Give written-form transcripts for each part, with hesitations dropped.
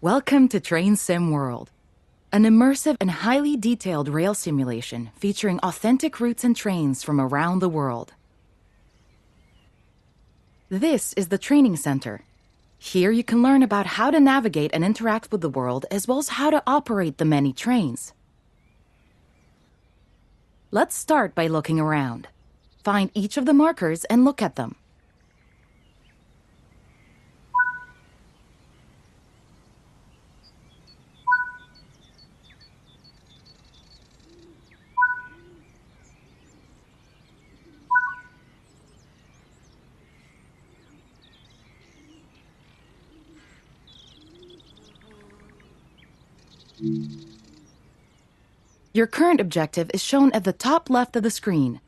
Welcome to Train Sim World, an immersive and highly detailed rail simulation featuring authentic routes and trains from around the world. This is the training center. Here you can learn about how to navigate and interact with the world, as well as how to operate the many trains. Let's start by looking around. Find each of the markers and look at them. Your current objective is shown at the top left of the screen.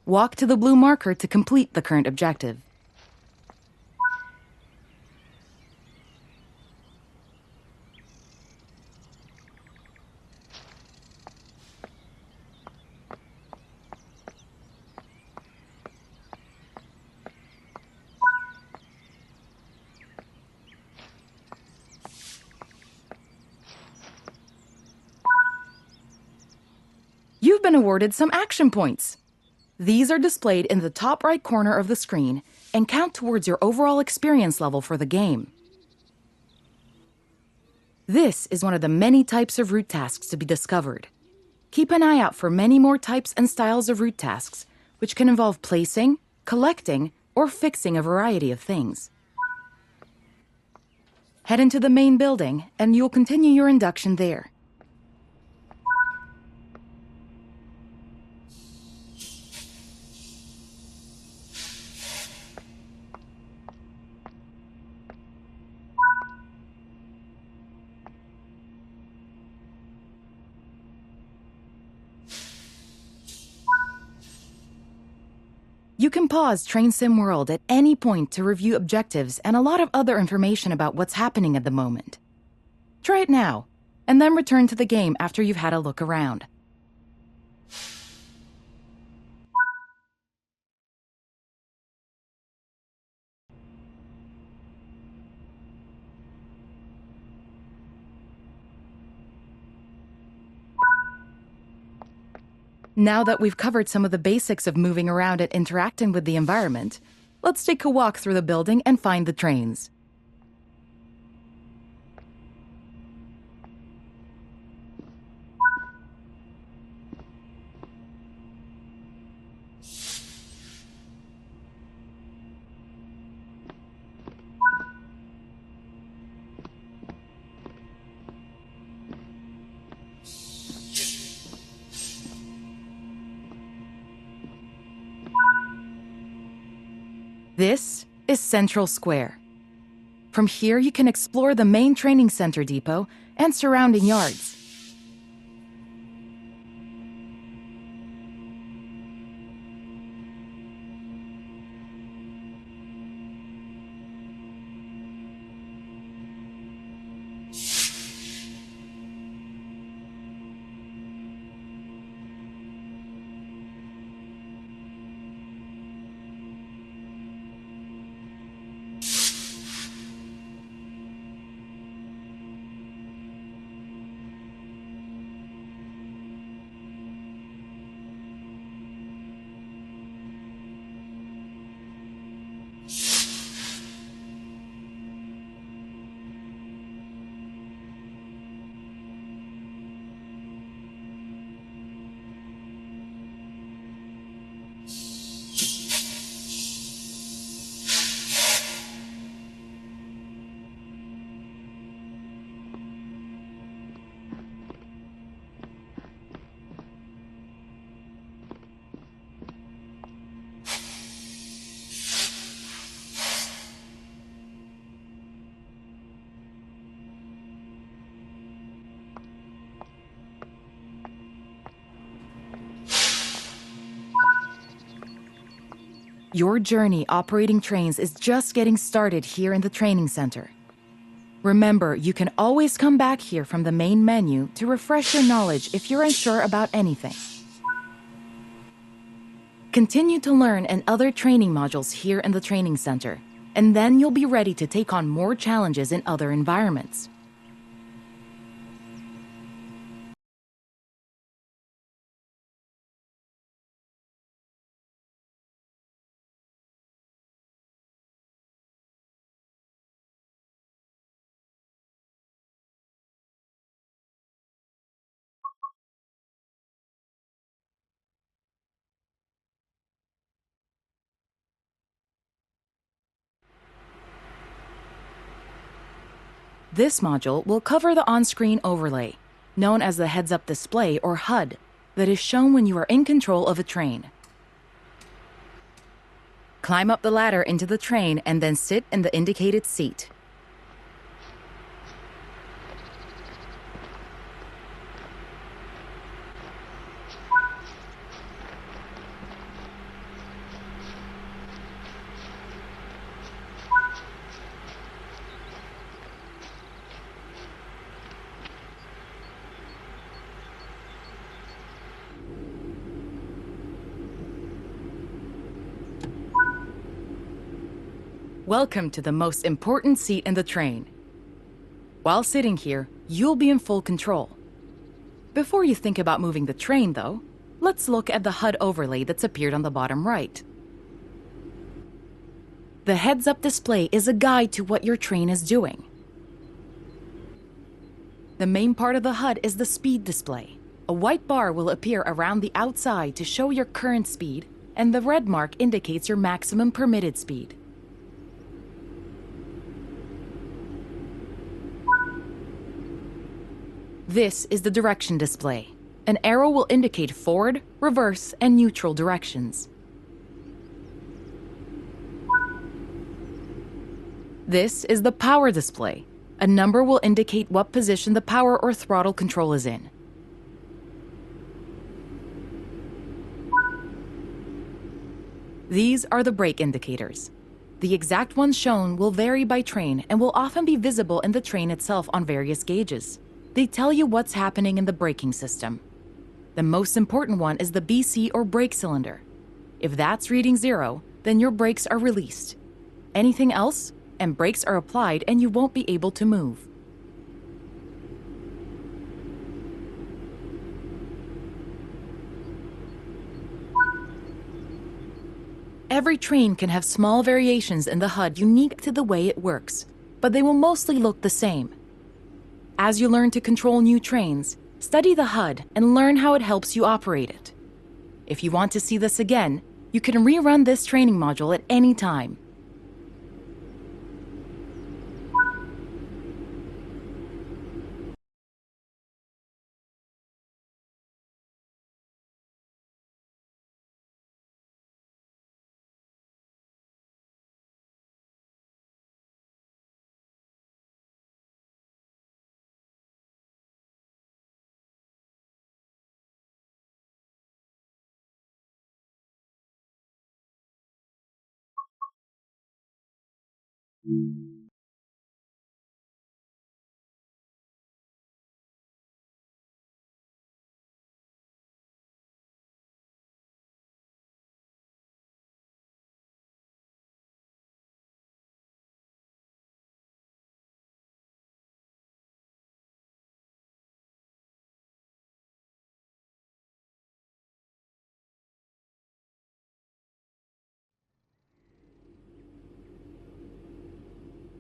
Walk to the blue marker to complete the current objective. You've been awarded some action points. These are displayed in the top right corner of the screen and count towards your overall experience level for the game. This is one of the many types of route tasks to be discovered. Keep an eye out for many more types and styles of route tasks, which can involve placing, collecting, or fixing a variety of things. Head into the main building and you'll continue your induction there. You can pause Train Sim World at any point to review objectives and a lot of other information about what's happening at the moment. Try it now, and then return to the game after you've had a look around. Now that we've covered some of the basics of moving around and interacting with the environment, let's take a walk through the building and find the trains. This is Central Square. From here, you can explore the main training center depot and surrounding yards. Your journey operating trains is just getting started here in the training center. Remember, you can always come back here from the main menu to refresh your knowledge if you're unsure about anything. Continue to learn and other training modules here in the training center, and then you'll be ready to take on more challenges in other environments. This module will cover the on-screen overlay, known as the heads-up display or HUD, that is shown when you are in control of a train. Climb up the ladder into the train and then sit in the indicated seat. Welcome to the most important seat in the train. While sitting here, you'll be in full control. Before you think about moving the train, though, let's look at the HUD overlay that's appeared on the bottom right. The heads-up display is a guide to what your train is doing. The main part of the HUD is the speed display. A white bar will appear around the outside to show your current speed, and the red mark indicates your maximum permitted speed. This is the direction display. An arrow will indicate forward, reverse, and neutral directions. This is the power display. A number will indicate what position the power or throttle control is in. These are the brake indicators. The exact ones shown will vary by train and will often be visible in the train itself on various gauges. They tell you what's happening in the braking system. The most important one is the BC or brake cylinder. If that's reading 0, then your brakes are released. Anything else, and brakes are applied and you won't be able to move. Every train can have small variations in the HUD unique to the way it works, but they will mostly look the same. As you learn to control new trains, study the HUD and learn how it helps you operate it. If you want to see this again, you can rerun this training module at any time.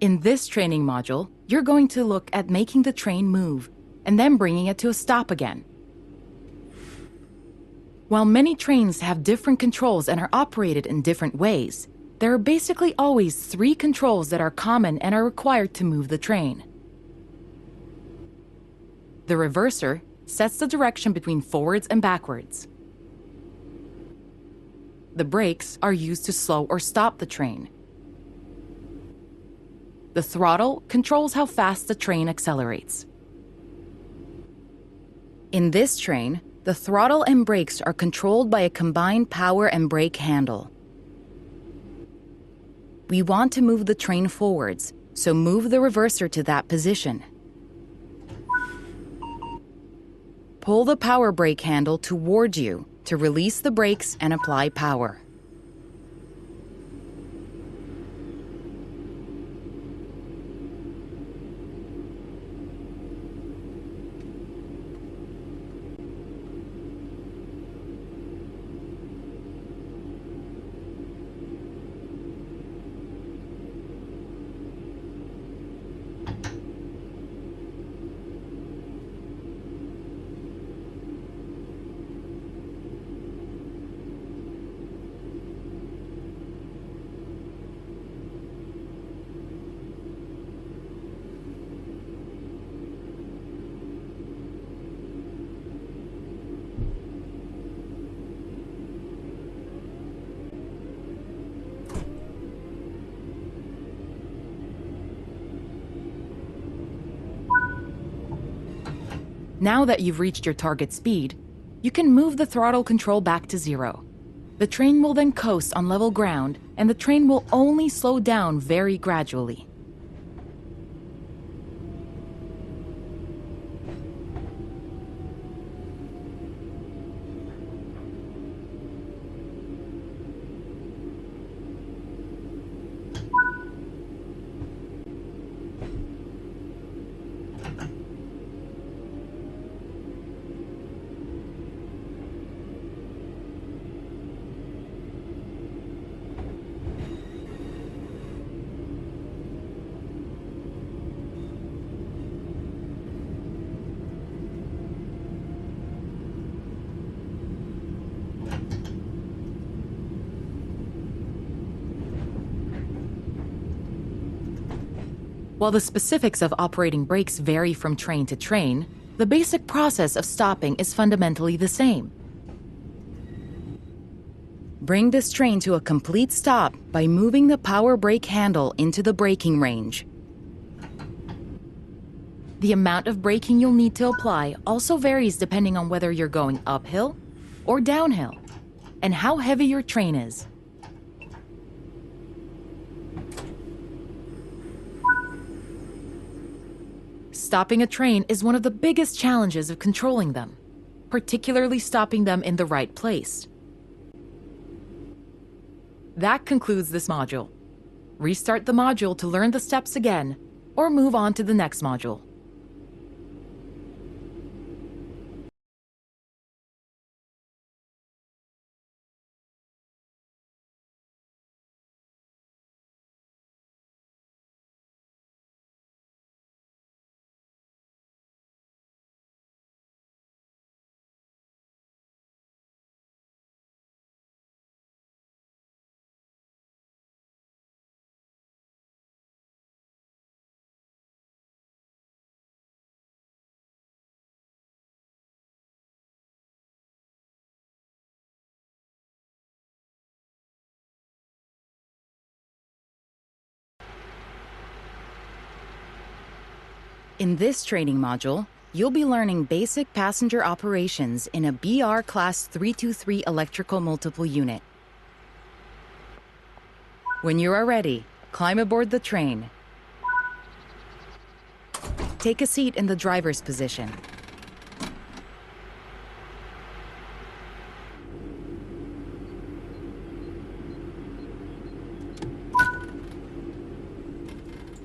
In this training module, you're going to look at making the train move and then bringing it to a stop again. While many trains have different controls and are operated in different ways, there are basically always 3 controls that are common and are required to move the train. The reverser sets the direction between forwards and backwards. The brakes are used to slow or stop the train. The throttle controls how fast the train accelerates. In this train, the throttle and brakes are controlled by a combined power and brake handle. We want to move the train forwards, so move the reverser to that position. Pull the power brake handle toward you to release the brakes and apply power. Now that you've reached your target speed, you can move the throttle control back to 0. The train will then coast on level ground, and the train will only slow down very gradually. While the specifics of operating brakes vary from train to train, the basic process of stopping is fundamentally the same. Bring this train to a complete stop by moving the power brake handle into the braking range. The amount of braking you'll need to apply also varies depending on whether you're going uphill or downhill, and how heavy your train is. Stopping a train is one of the biggest challenges of controlling them, particularly stopping them in the right place. That concludes this module. Restart the module to learn the steps again, or move on to the next module. In this training module, you'll be learning basic passenger operations in a BR Class 323 electrical multiple unit. When you are ready, climb aboard the train. Take a seat in the driver's position.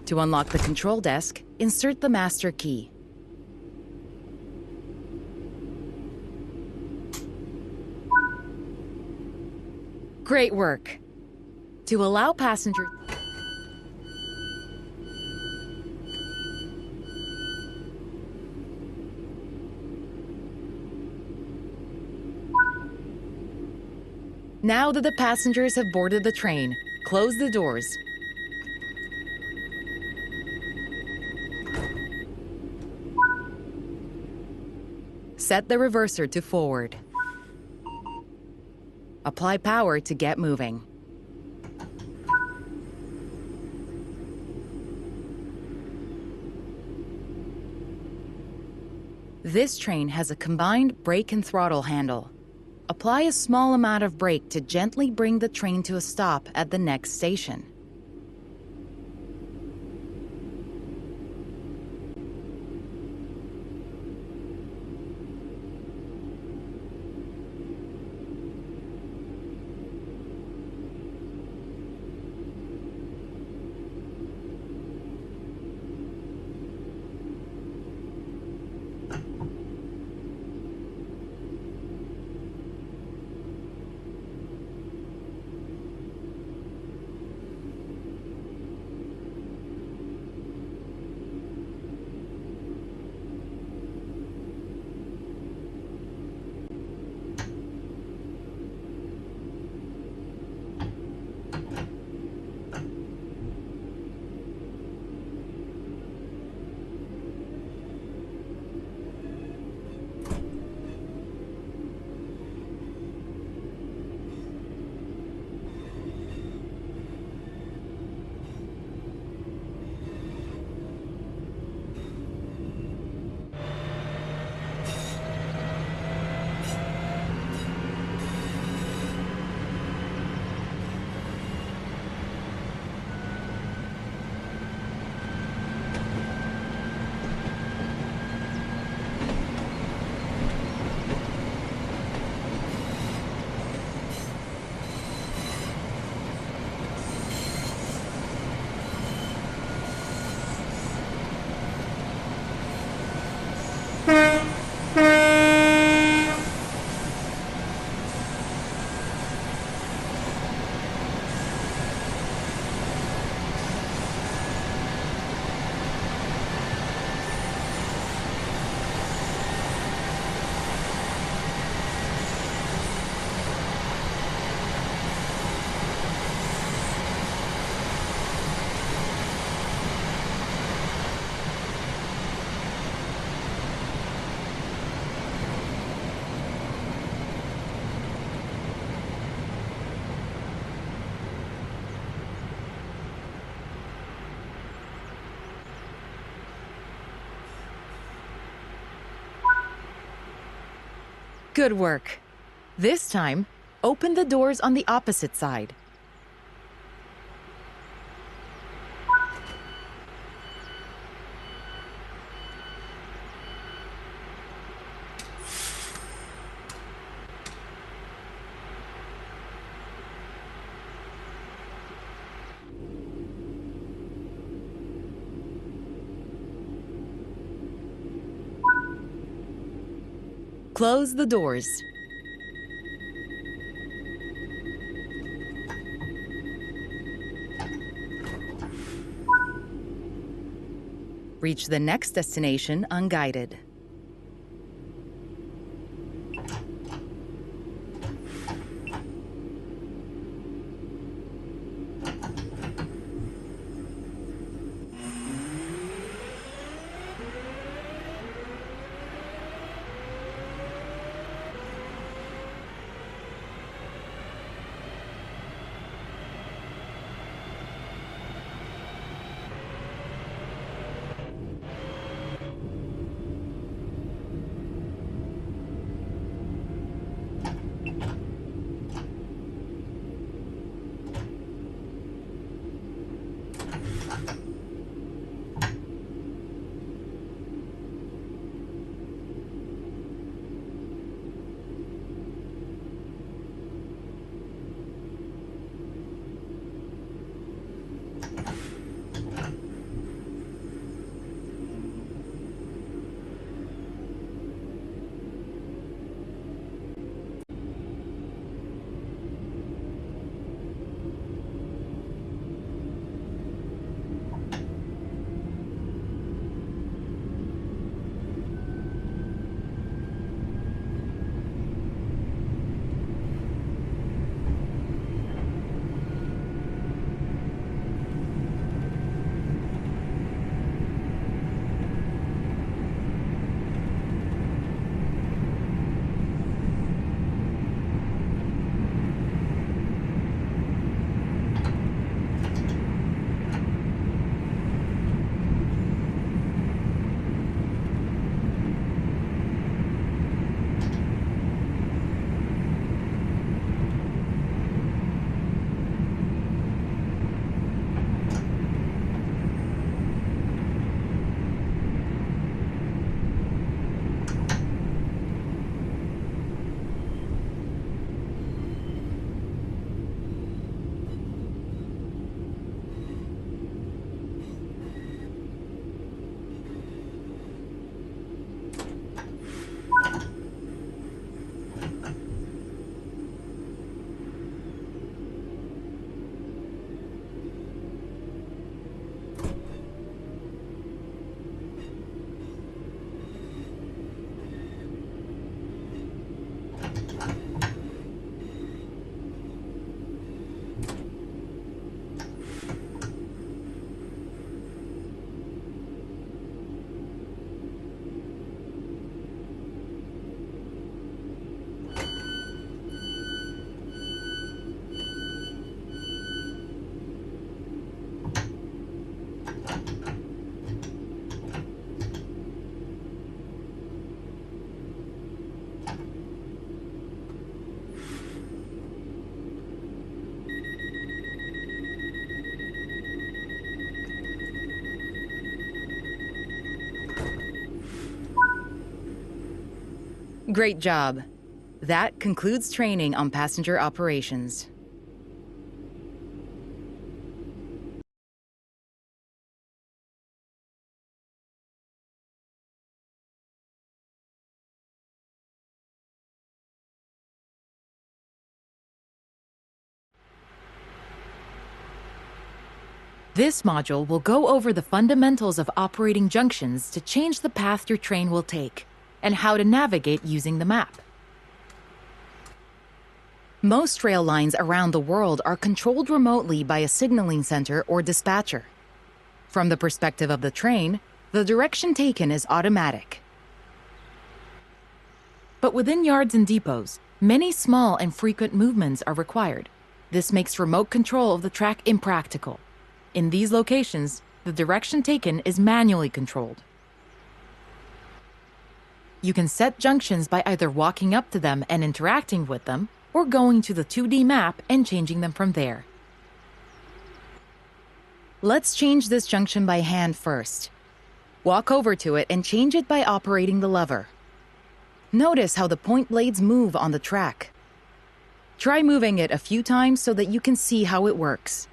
To unlock the control desk, insert the master key. Great work! To allow passengers... Now that the passengers have boarded the train, close the doors. Set the reverser to forward. Apply power to get moving. This train has a combined brake and throttle handle. Apply a small amount of brake to gently bring the train to a stop at the next station. Good work. This time, open the doors on the opposite side. Close the doors. Reach the next destination unguided. Great job. That concludes training on passenger operations. This module will go over the fundamentals of operating junctions to change the path your train will take, and how to navigate using the map. Most rail lines around the world are controlled remotely by a signaling center or dispatcher. From the perspective of the train, the direction taken is automatic. But within yards and depots, many small and frequent movements are required. This makes remote control of the track impractical. In these locations, the direction taken is manually controlled. You can set junctions by either walking up to them and interacting with them, or going to the 2D map and changing them from there. Let's change this junction by hand first. Walk over to it and change it by operating the lever. Notice how the point blades move on the track. Try moving it a few times so that you can see how it works.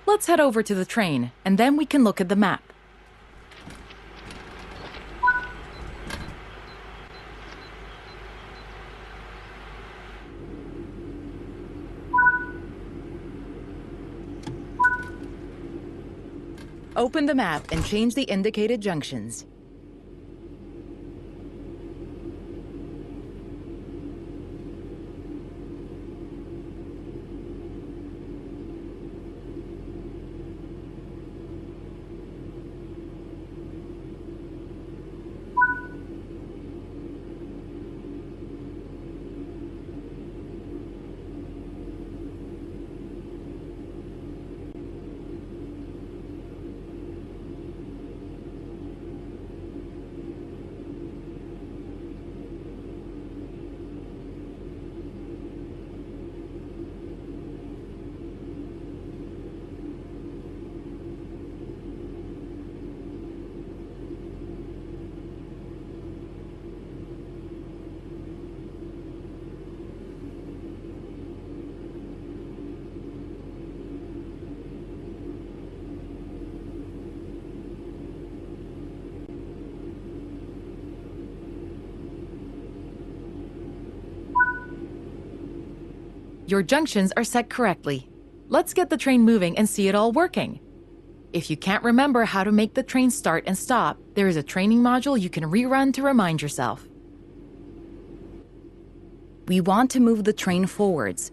Let's head over to the train, and then we can look at the map. Open the map and change the indicated junctions. Your junctions are set correctly. Let's get the train moving and see it all working. If you can't remember how to make the train start and stop, there is a training module you can rerun to remind yourself. We want to move the train forwards.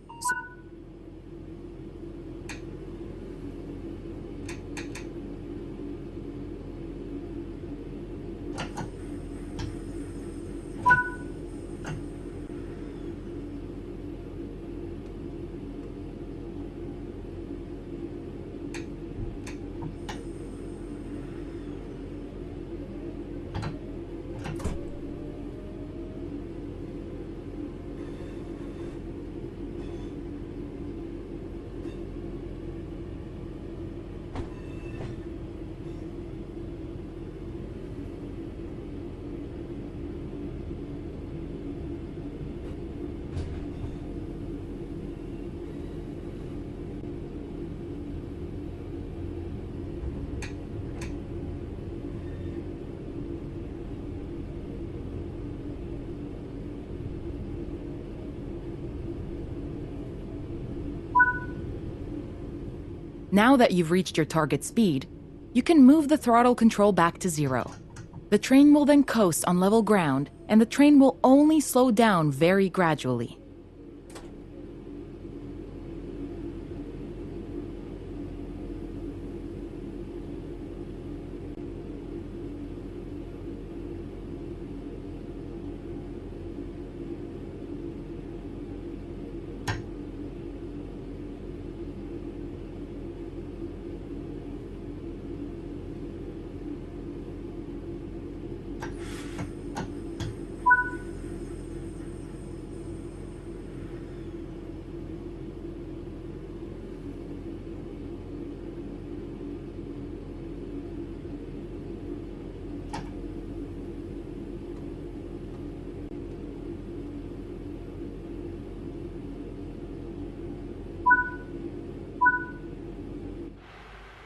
Now that you've reached your target speed, you can move the throttle control back to 0. The train will then coast on level ground, and the train will only slow down very gradually.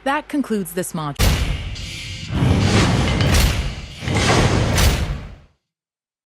That concludes this module.